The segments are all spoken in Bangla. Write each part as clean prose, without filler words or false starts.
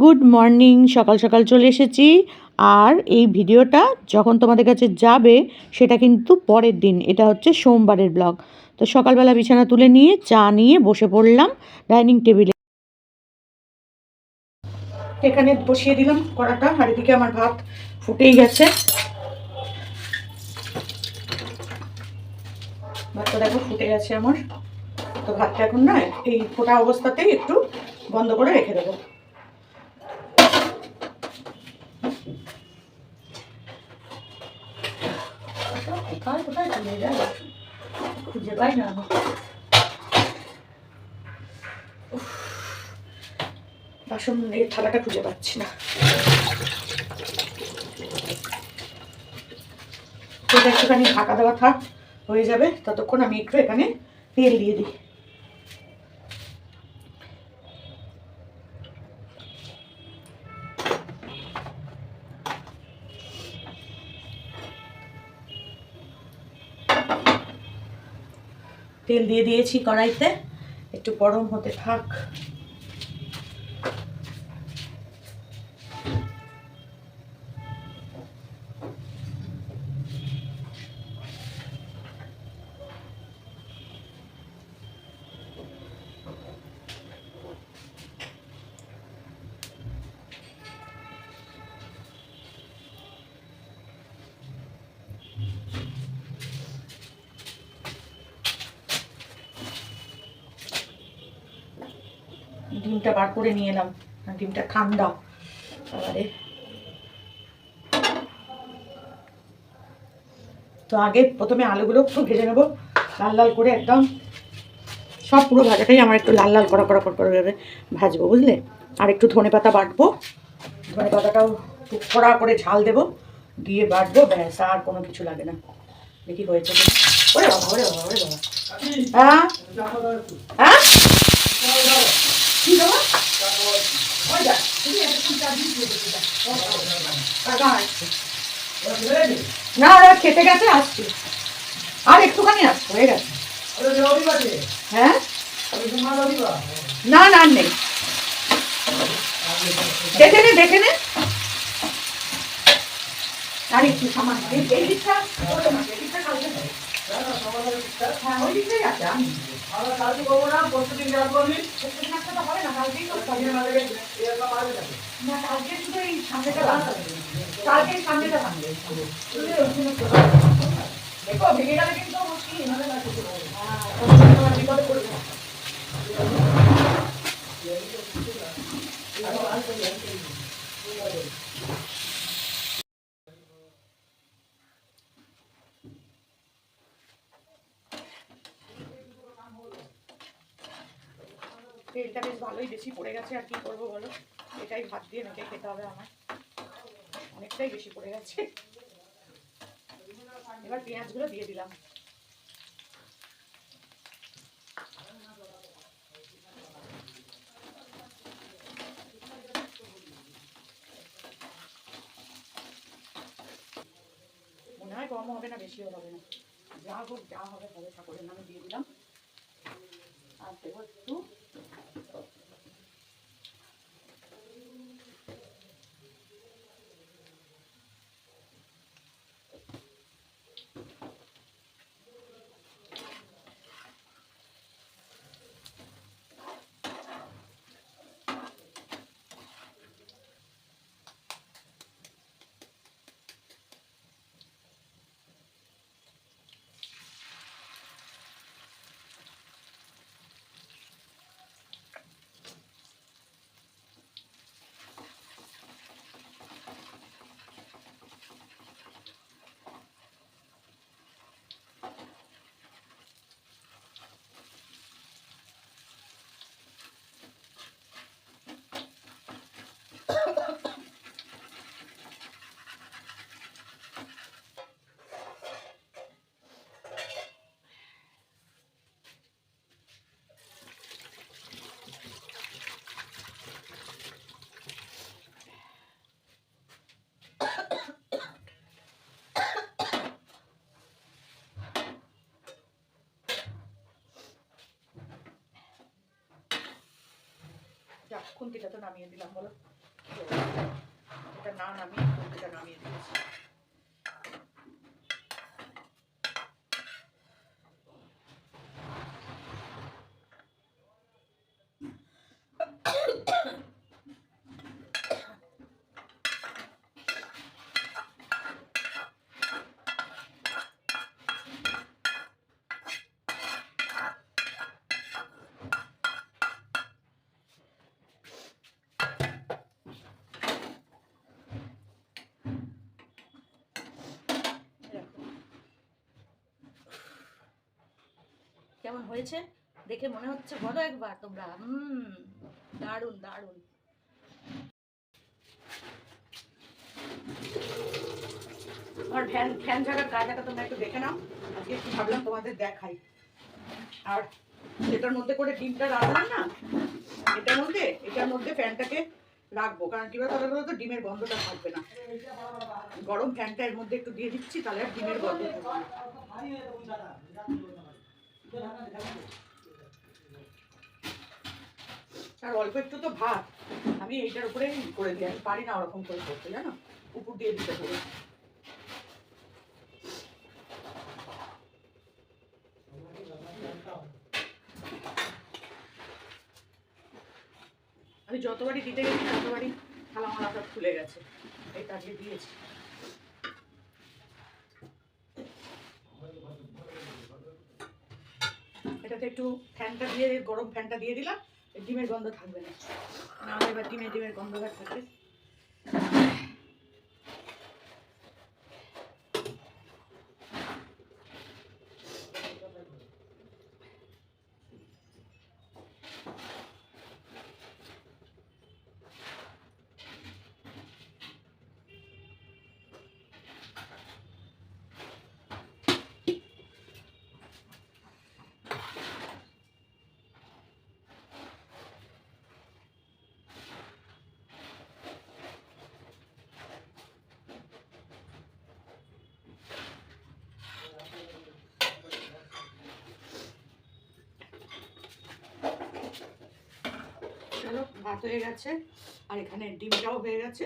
Good morning. সকাল সকাল চলে এসেছি। আর এই ভিডিওটা যখন তোমাদের কাছে যাবে সেটা কিন্তু পরের দিন, এটা হচ্ছে সোমবারের ব্লগ। তো সকালবেলা বিছানা তুলে নিয়ে চা নিয়ে বসে পড়লাম ডাইনিং টেবিলে। এখানে বসিয়ে দিলাম কড়াটা, আর এদিকে আমার ভাত ফুটেই গেছে। ভাতটা দেখো ফুটে গেছে আমার। তো ভাতটা এখন না এই ফোটা অবস্থাতেই একটু বন্ধ করে রেখে দেবো। কোথায় কোথায় চলে যায় খুঁজে পাই না আমি। বাসন এই থালাটা খুঁজে পাচ্ছি না। এটা একটুখানি ঢাকা দেওয়া থাক, হয়ে যাবে। ততক্ষণ আমি একটু এখানে তেল দিয়ে দিই। তেল দিয়ে দিয়েছি কড়াইতে, একটু গরম হতে থাক। ডিমটা বার করে নিয়ে এলাম, ডিমটা ঠান্ডা। এবারে তো আগে প্রথমে আলুগুলো একটু ভেজে নেবো লাল লাল করে, একদম সব পুরো ভাজাটাই আমার একটু লাল লাল কড়া কড়া করে ভাজবো, বুঝলে। আর একটু ধনে পাতা বাটবো, ধনে পাতাটাও একটু কড়া করে ঝাল দেবো, দিয়ে বাটবো, ব্যাস। আর কোনো কিছু লাগে না। দেখি হয়েছে। ওরে বাবা, ওরে বাবা, ওরে বাবা। হ্যাঁ হ্যাঁ, কি দেবো? না, ওরা খেতে গেছে, আসছি। আর একটুখানি আসছে, হয়ে গেছে। হ্যাঁ, না না নেই, দেখে নে দেখে নে। আর একটু সামান এই দিকটা, হ্যাঁ ওই দিকটাই আছে। আমি কালকে করবো না, প্রত্যেকদিন যা করবি তো হবে না, কালকেই করতে হবে। না কালকে শুধু এই সামনেটা বাঁধবে, কালকে সামনেটা বাঁধবে। দেখো ভেঙে গেলে কিন্তু মুশকিল, বিপদে পড়বে। তেলটা বেশ ভালোই বেশি পড়ে গেছে, আর কি করবো বলো, এটাই ভাত দিয়ে মেখে খেতে হবে আমার। অনেকটাই বেশি পড়ে গেছে। এবার পেঁয়াজগুলো দিয়ে দিলাম। মনে হয় কমও হবে না, বেশিও হবে না, যা হোক যা হবে হবে, ঠাকুরের নামে দিয়ে দিলাম। আর দেবো একটু খুন্তিটা তো নামিয়ে দিলাম, বলো। এটা না নামিয়ে এটা নামিয়ে দিয়েছি। কেমন হয়েছে দেখে মনে হচ্ছে? বলো একবার তোমরা। দারুণ দারুণ। আমার ফ্যান ফ্যান ঝাড়ার কাজটা তোমরা একটু দেখে নাও। আজকে একটু ভাবলাম তোমাদের দেখাই। আর এটার মধ্যে করে ডিমটা রাখলাম না, এটার মধ্যে ফ্যানটাকে রাখবো, কারণ কি বলতো তো ডিমের গন্ধটা থাকবে না। গরম ফ্যানটা এর মধ্যে একটু দিয়ে দিচ্ছি, তাহলে আর ডিমের গন্ধ থাকবে না। আর অল্প একটু তো ভাত আমি এইটার উপরে করে দিই, আমি পারি না ওরকম করে করতে, জানো, উপর দিয়ে দিতে হবে। আমি যতবারই দিতে গেছি ততবারই থালা মালাটা খুলে গেছে, এই আজকে দিয়েছি। এটাতে একটু ফ্যানটা দিয়ে, গরম ফ্যানটা দিয়ে দিলাম, ডিমের গন্ধ থাকবে না। নাহলে এবার ডিমের গন্ধটা থাকবে। চলো, ভাত হয়ে গেছে আর এখানে ডিমটাও হয়ে গেছে।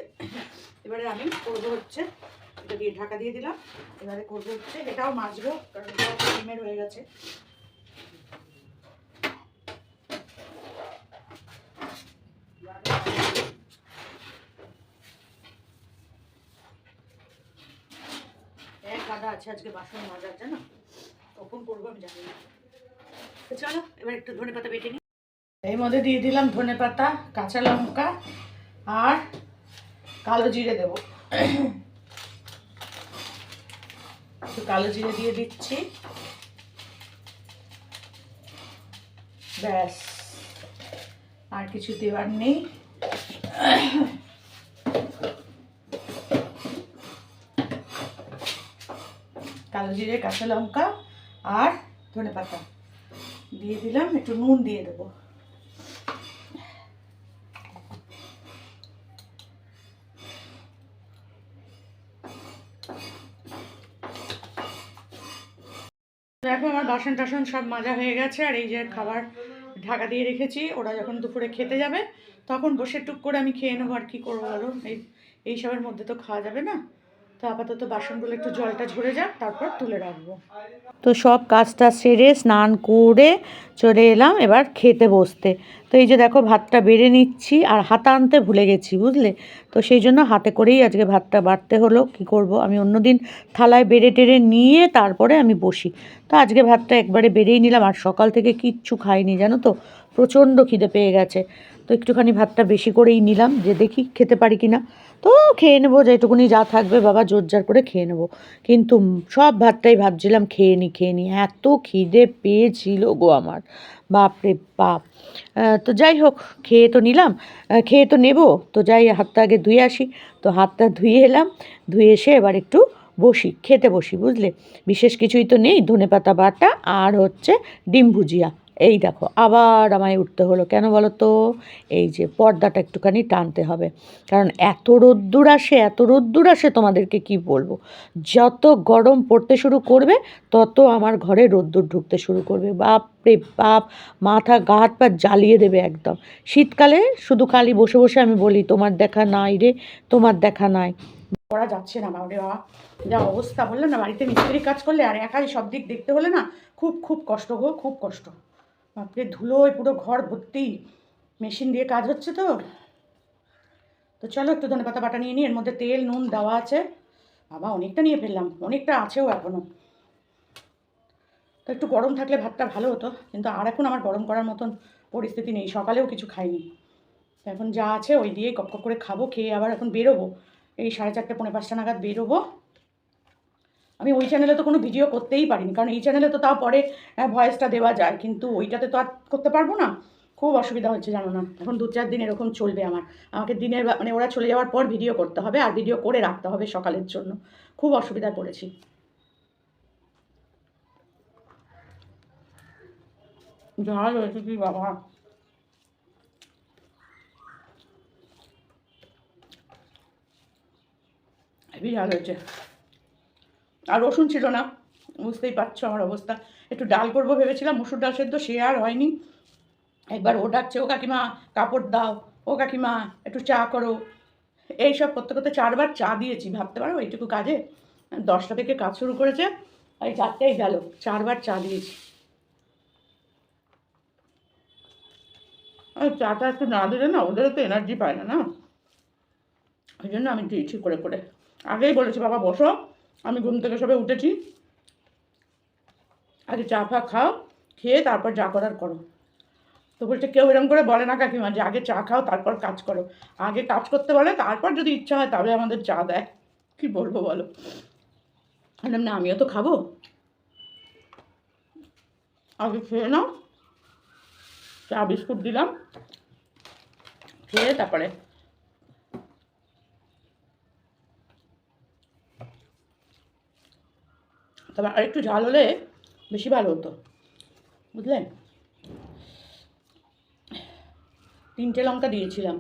এবারে আমি করবো হচ্ছে, এটা দিয়ে ঢাকা দিয়ে দিলাম। এবারে করবো হচ্ছে, এটাও মাজবো কারণ এটাও ডিমের হয়ে গেছে। এক গাদা আছে আজকে বাসন মাজার, জানো, কখন করবো আমি জানি না। তো চলো এবার একটু ধনেপাতা বেটে নিই। এর মধ্যে দিয়ে দিলাম ধনেপাতা, কাঁচা লঙ্কা আর কালো জিরে দেবো। একটু কালো জিরে দিয়ে দিচ্ছি, ব্যাস, আর কিছু দেওয়ার নেই। কালো জিরে, কাঁচা লঙ্কা আর ধনেপাতা দিয়ে দিলাম, একটু নুন দিয়ে দেবো। দেখো আমার বাসন টাসন সব মাজা হয়ে গেছে, আর এই যে খাবার ঢাকা দিয়ে রেখেছি, ওরা যখন দুপুরে খেতে যাবে তখন বসে টুক করে আমি খেয়ে নেবো। আর কী করবো বলো, এইসবের মধ্যে তো খাওয়া যাবে না। তো আপাতত বাসনগুলো একটু জলটা ঝরে যাক, তারপর তুলে রাখবো। তো সব কাজটা সেরে স্নান করে চলে এলাম এবার খেতে বসতে। তো এই যে দেখো ভাতটা বেড়ে নিচ্ছি, আর হাতা আনতে ভুলে গেছি বুঝলে, তো সেই জন্য হাতে করেই আজকে ভাতটা বাড়তে হলো। কি করব, আমি অন্যদিন থালায় বেড়ে টেড়ে নিয়ে তারপরে আমি বসি, তো আজকে ভাতটা একবারে বেড়েই নিলাম। আর সকাল থেকে কিচ্ছু খাইনি জানো তো, প্রচণ্ড খিদে পেয়ে গেছে। তো একটুখানি ভাতটা বেশি করেই নিলাম, যে দেখি খেতে পারি কি না। তো খেয়ে নেবো, যেটুকুনি যা থাকবে বাবা জোরজার করে খেয়ে নেবো। কিন্তু সব ভাতটাই ভাবছিলাম খেয়ে নিই, এত খিদে পেয়েছিল গো আমার, বাপরে বাপ। তো যাই হোক, খেয়ে তো নিলাম, খেয়ে তো নেবো, তো যাই হাতটা আগে ধুয়ে আসি। তো হাতটা ধুয়ে এলাম, ধুয়ে এসে এবার একটু খেতে বসি বুঝলে। বিশেষ কিছুই তো নেই, ধনেপাতা বাটা আর হচ্ছে ডিম ভুজিয়া, এই দেখো আবার আমায় উঠতে হলো, কেন বলো তো? এই যে পর্দাটা একটুখানি টানতে হবে, কারণ এত রোদ্দুর আসে তোমাদেরকে কি বলবো। যত গরম পড়তে শুরু করবে তত আমার ঘরে রোদ্দুর ঢুকতে শুরু করবে, বাপ রে বাপ, মাথা গা হাত পা জ্বালিয়ে দেবে একদম। শীতকালে শুধু খালি বসে বসে আমি বলি তোমার দেখা নাই রে, তোমার দেখা নাই। করা যাচ্ছে না বাবা রে বাবা, যা অবস্থা বললাম না, বাড়িতে মিস্ত্রি কাজ করলে আর একাই সব দিক দেখতে হলে না খুব খুব কষ্ট গো, খুব কষ্ট। বাপরে ধুলোয় পুরো ঘর ভর্তি, মেশিন দিয়ে কাজ হচ্ছে তো। তো চলো একটু ধনেপাতা বাটা নিয়ে নিই, এর মধ্যে তেল নুন দেওয়া আছে, বাবা অনেকটা নিয়ে ফেললাম, অনেকটা আছেও এখনও। তো একটু গরম থাকলে ভাতটা ভালো হতো, কিন্তু আর এখন আমার গরম করার মতন পরিস্থিতি নেই, সকালেও কিছু খাইনি। তো এখন যা আছে ওই দিয়েই কপ কপ করে খাবো, খেয়ে আবার এখন বেরোবো, এই 4:30 পৌনে 5টা নাগাদ বেরোবো। আমি ওই চ্যানেলে তো কোনো ভিডিও করতেই পারিনি, কারণ এই চ্যানেলে তো তাও পরে ভয়েসটা দেওয়া যায়, কিন্তু ওইটাতে তো আর করতে পারবো না। খুব অসুবিধা হচ্ছে জানো না, এখন 2-4 দিন এরকম চলবে আমার। আমাকে দিনের মানে ওরা চলে যাওয়ার পর ভিডিও করতে হবে, আর ভিডিও করে রাখতে হবে সকালের জন্য। খুব অসুবিধায় পড়েছি। ঝাল হয়েছে কি বাবা, হেভি ঝাল হয়েছে। আর রসুন ছিল না, বুঝতেই পারছো আমার অবস্থা। একটু ডাল করবো ভেবেছিলাম, মুসুর ডাল সেদ্ধ, সে আর হয়নি। একবার ও ডাকছে, ও কাকিমা কাপড় দাও, ও কাকিমা একটু চা করো, এইসব করতে করতে 4বার চা দিয়েছি, ভাবতে পারো এইটুকু কাজে। 10টা থেকে কাজ শুরু করেছে, এই 4টেই গেল, 4বার চা দিয়েছি। আর চাটা একটু না দিলে না ওদেরও তো এনার্জি পায় না না, ওই জন্য আমি দিয়েছি করে করে। আগেই বলেছি বাবা বসো, আমি ঘুম থেকে সবে উঠেছি, আগে চা ফা খাও, খেয়ে তারপর যা করার করো। তো বলছে কেউ এরকম করে বলে না কাকিমা যে আগে চা খাও তারপর কাজ করো, আগে কাজ করতে বলে, তারপর যদি ইচ্ছা হয় তাহলে আমাদের চা দেয়। কি বলবো বলো, বললাম না আমিও তো খাবো, আগে খেয়ে নাও। চা বিস্কুট দিলাম, খেয়ে তারপরে। তবে আর একটু ঝাল হলে বেশি ভালো হতো, বুঝলেন। 3টে লঙ্কা দিয়েছিলাম।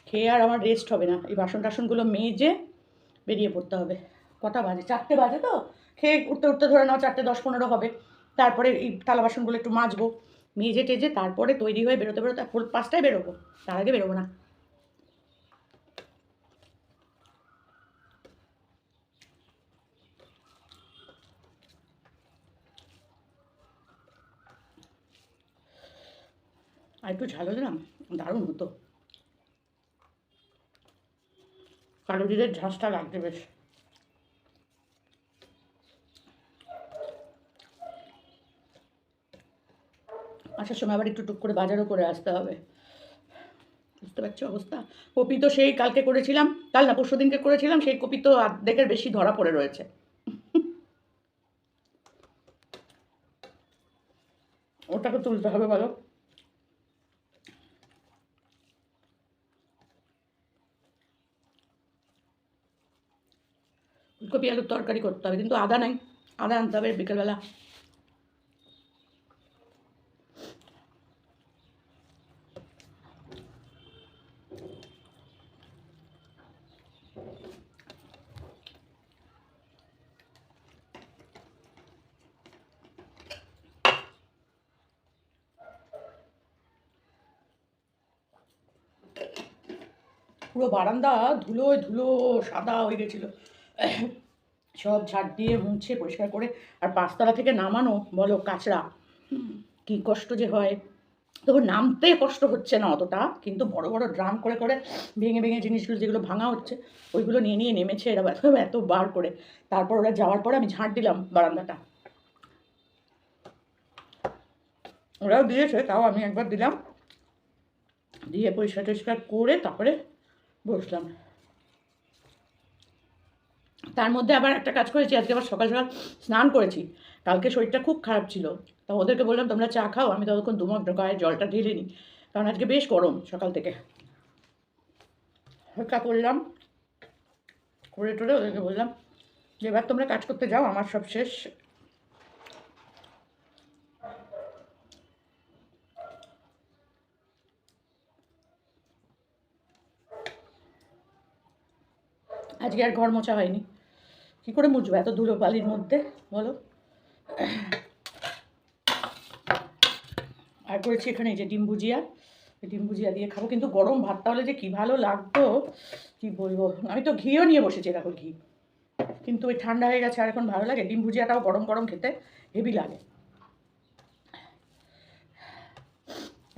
খেয়ে আর আমার রেস্ট হবে না, এই বাসন টাসনগুলো মেজে বেরিয়ে পড়তে হবে। কটা বাজে? 4টে বাজে তো, খেয়ে উঠতে উঠতে ধরে নাও 4:10-15 হবে। তারপরে এই থালা বাসনগুলো একটু মাজবো, মেজে টেজে তারপরে তৈরি হয়ে বেরোতে বেরোতে 5টায় বেরোবো, তার আগে বেরোবো না। আর একটু ঝাল হলে না দারুণ হতো, কালো জিরের ঝাঁসটা লাগবে বেশ। আসার সময় আবার একটু টুক করে বাজারও করে আসতে হবে, বুঝতে পারছো অবস্থা। কপি তো সেই কালকে করেছিলাম, কাল না পরশু দিনকে করেছিলাম, সেই কপি তো অর্ধেকের বেশি ধরা পড়ে রয়েছে। ওটাকে তুলতে হবে বলো। ফুলকপি আলুর তরকারি করতে হবে, কিন্তু আদা নাই, আদা আনতে হবে বিকেলবেলা। পুরো বারান্দা ধুলোয় ধুলো, সাদা হয়ে গেছিলো, সব ঝাড় দিয়ে মুছে পরিষ্কার করে। আর 5তলা থেকে নামানো বলো কাঁচড়া, কী কষ্ট যে হয়। তবু নামতে কষ্ট হচ্ছে না অতটা, কিন্তু বড় বড় ড্রাম করে করে ভেঙে ভেঙে জিনিসগুলো যেগুলো ভাঙা হচ্ছে ওইগুলো নিয়ে নিয়ে নেমেছে এরা, এত বার করে। তারপর ওরা যাওয়ার পরে আমি ঝাঁট দিলাম বারান্দাটা, ওরাও দিয়েছে, তাও আমি একবার দিলাম, দিয়ে পরিষ্কার টরিষ্কার করে তারপরে বসলাম। তার মধ্যে আবার একটা কাজ করেছি, আজকে আবার সকাল সকাল স্নান করেছি। কালকে শরীরটা খুব খারাপ ছিল, তা ওদেরকে বললাম তোমরা চা খাও, আমি ততক্ষণ দুমক গায়ে জলটা ঢেলে নিই, কারণ আজকে বেশ গরম সকাল থেকে। হালকা করলাম, করে টোরে ওদেরকে বললাম যে এবার তোমরা কাজ করতে যাও, আমার সব শেষ। আজকে আর ঘর মোছা হয়নি, কী করে মুছবো এত ধুলো বালির মধ্যে বলো। আর করেছি এখানে এই যে ডিম ভুজিয়া, ডিম ভুজিয়া দিয়ে খাবো, কিন্তু গরম ভাতটা হলে যে কী ভালো লাগতো কী বলবো। আমি তো ঘিও নিয়ে বসেছি, দেখো ঘি, কিন্তু ওই ঠান্ডা হয়ে গেছে আর এখন ভালো লাগে। ডিম ভুজিয়াটাও গরম গরম খেতে হেভি লাগে।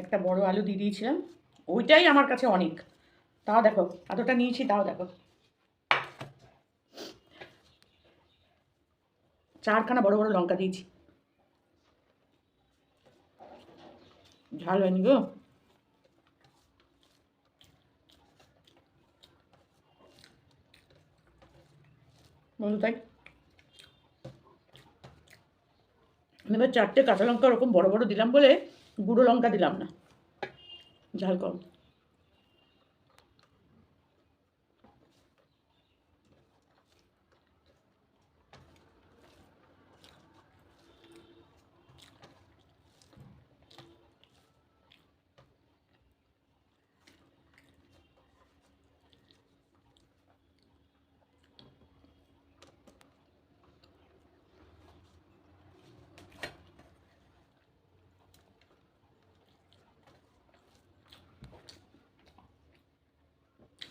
একটা বড় আলু দিয়ে দিয়েছিলাম, ওইটাই আমার কাছে অনেক। তাও দেখো এতটা নিয়েছি, তাও দেখো 4খানা বড় বড় লঙ্কা দিয়েছি। ঝাল হয়নি গো, বলো তাই। এবার 4টে কাঁচা লঙ্কা ওরকম বড় বড় দিলাম বলে গুঁড়ো লঙ্কা দিলাম না, ঝাল কম।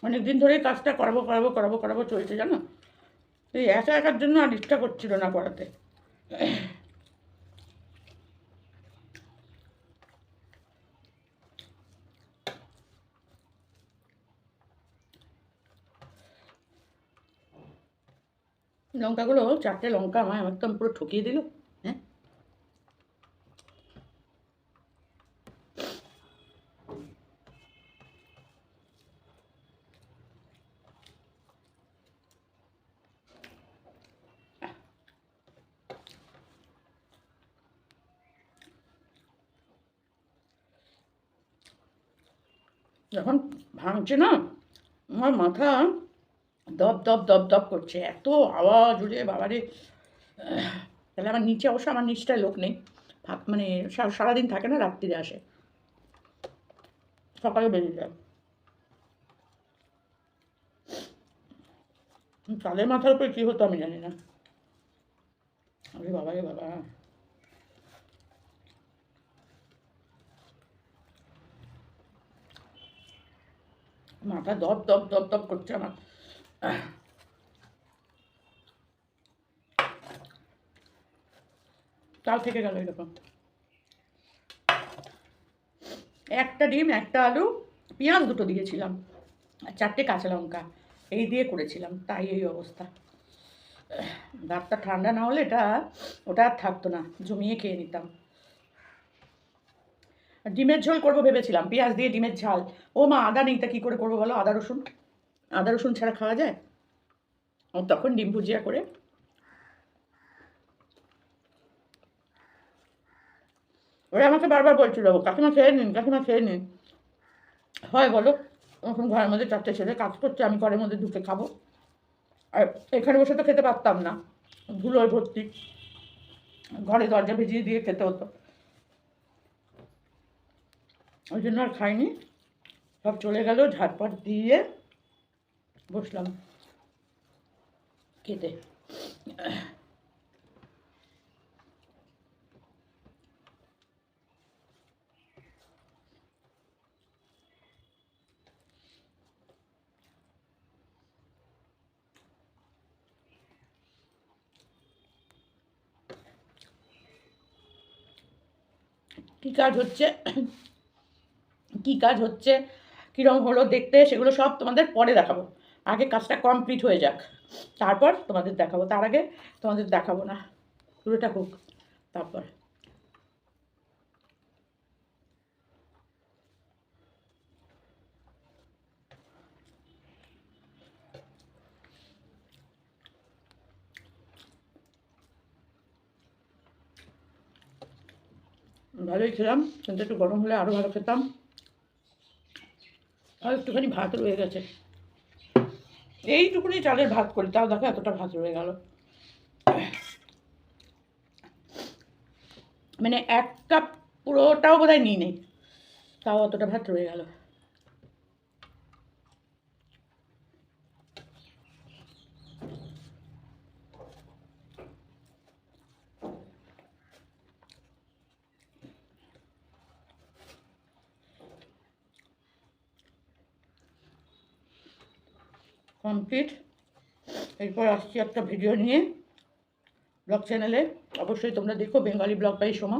অনেকদিন ধরেই কাজটা করাবো করাবো করাবো করাবো চলছে, জানো। এই একা একার জন্য আর ইচ্ছা করছিল না করাতে। লঙ্কাগুলো 4টে লঙ্কা আমায় একদম পুরো ঠকিয়ে দিল। হ্যাঁ, যখন ভাঙছে না আমার মাথা দপ দপ দপ দপ করছে, এত আওয়াজ উঠে বাবারে। তাহলে আমার নিচে, অবশ্য আমার নিচটায় লোক নেই, মানে সারাদিন থাকে না, রাত্রিরে আসে, সকালে বেরিয়ে যায়। চালের মাথার উপরে কী হতো আমি জানি না। আরে বাবা রে বাবা, মাথা দপ দপ দপ দপ করছে আমার। কাল থেকে গেল এরকম। একটা ডিম, একটা আলু, পেঁয়াজ 2টো দিয়েছিলাম, আর 4টে কাঁচা লঙ্কা, এই দিয়ে করেছিলাম, তাই এই অবস্থা। ভাতটা ঠান্ডা না হলে ওটা আর থাকতো না, জমিয়ে খেয়ে নিতাম। ডিমের ঝোল করবো ভেবেছিলাম, পেঁয়াজ দিয়ে ডিমের ঝাল। ও মা, আদা নেই, তা কী করে করবো বলো, আদা রসুন, আদা রসুন ছাড়া খাওয়া যায়? ও তখন ডিম ভুজিয়া করে। ওরা আমাকে বারবার বলছিল কাকিমা খেয়ে নিন, কাকিমা খেয়ে নিন। হয় বলো, এখন ঘরের মধ্যে 4টে ছেলে কাজ করছে, আমি ঘরের মধ্যে ঢুকে খাবো? আর এখানে বসে তো খেতে পারতাম না, ধুলোয় ভর্তি, ঘরে দরজা ভিজিয়ে দিয়ে খেতে হতো। ওই জন্য আর খাইনি, সব চলে গেল, ঝাটপাট দিয়ে বসলাম খেতে। কী কাজ হচ্ছে, কী কাজ হচ্ছে, কীরকম হলো দেখতে, সেগুলো সব তোমাদের পরে দেখাবো। আগে কাজটা কমপ্লিট হয়ে যাক, তারপর তোমাদের দেখাবো। তার আগে তোমাদের দেখাবো না, পুরোটা হোক তারপর। ভালোই খেলাম, কিন্তু একটু গরম হলে আরও ভালো খেতাম। আর একটুখানি ভাত রয়ে গেছে, এইটুকুনি চালের ভাত করি, তাও দেখো এতটা ভাত রয়ে গেল। মানে 1 কাপ পুরোটাও বোধহয় নিই নেই, তাও অতটা ভাত রয়ে গেল। কমপ্লিট। এরপর আসছি একটা ভিডিও নিয়ে ব্লগ চ্যানেলে, অবশ্যই তোমরা দেখো, বেঙ্গলি ব্লগ বাই সোমা।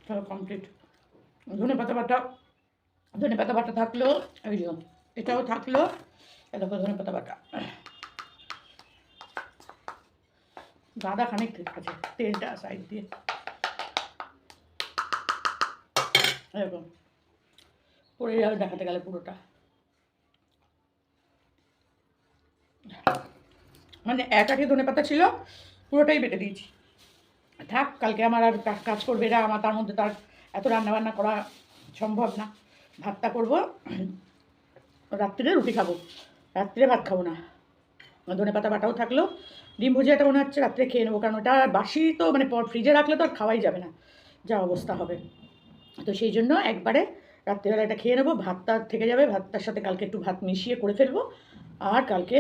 চলো কমপ্লিট। ধনে পাতা বাটা থাকলো, এই যে এটাও থাকলো, দেখো ধনে পাতা বাটা গাদা খানিক ঠিক আছে, তেলটা সাইড দিয়ে এরকম পরে যাবে দেখাতে গেলে পুরোটা। মানে 1 আঁটি ধনে পাতা ছিল, পুরোটাই বেটে দিয়েছি। থাক, কালকে আমার আর কাজ করবে এরা, আমার তার মধ্যে তার এত রান্নাবান্না করা সম্ভব না। ভাতটা করবো, রাত্রিরে রুটি খাবো, রাত্রিরে ভাত খাবো না। ধনে পাতা বাটাও থাকলো, ডিম ভুজিয়াটা মনে হচ্ছে রাত্রে খেয়ে নেবো, কারণ ওটা বাসি তো, মানে ফ্রিজে রাখলে তো আর খাওয়াই যাবে না, যা অবস্থা হবে। তো সেই জন্য একবারে রাত্রিবেলা এটা খেয়ে নেবো, ভাতটা থেকে যাবে, ভাতটার সাথে কালকে একটু ভাত মিশিয়ে করে ফেলবো। আর কালকে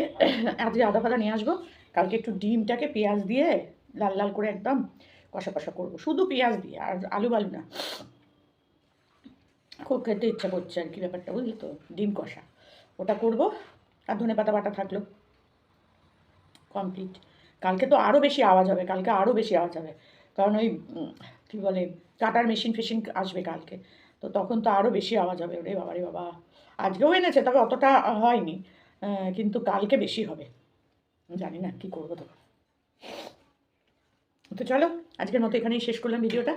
আজকে আদা ফাদা নিয়ে আসবো, কালকে একটু ডিমটাকে পেঁয়াজ দিয়ে লাল লাল করে একদম কষা কষা করবো, শুধু পেঁয়াজ দিয়ে, আর আলু বালু না। খুব খেতে ইচ্ছা করছে আর কি, ব্যাপারটা বুঝলি তো, ডিম কষা ওটা করবো। আর ধনে পাতা বাটা থাকলো, কমপ্লিট। কালকে তো আরও বেশি আওয়াজ হবে, কালকে আরও বেশি আওয়াজ হবে, কারণ ওই কী বলে কাটার মেশিন ফেশিন আসবে কালকে, তো তখন তো আরও বেশি আওয়াজ হবে। ওরে বাবা রে বাবা, আজকেও এনেছে, তবে অতটা হয়নি, কিন্তু কালকে বেশি হবে, জানি না কী করবো তো। তো চলো, আজকের মতো এখানেই শেষ করলাম ভিডিওটা।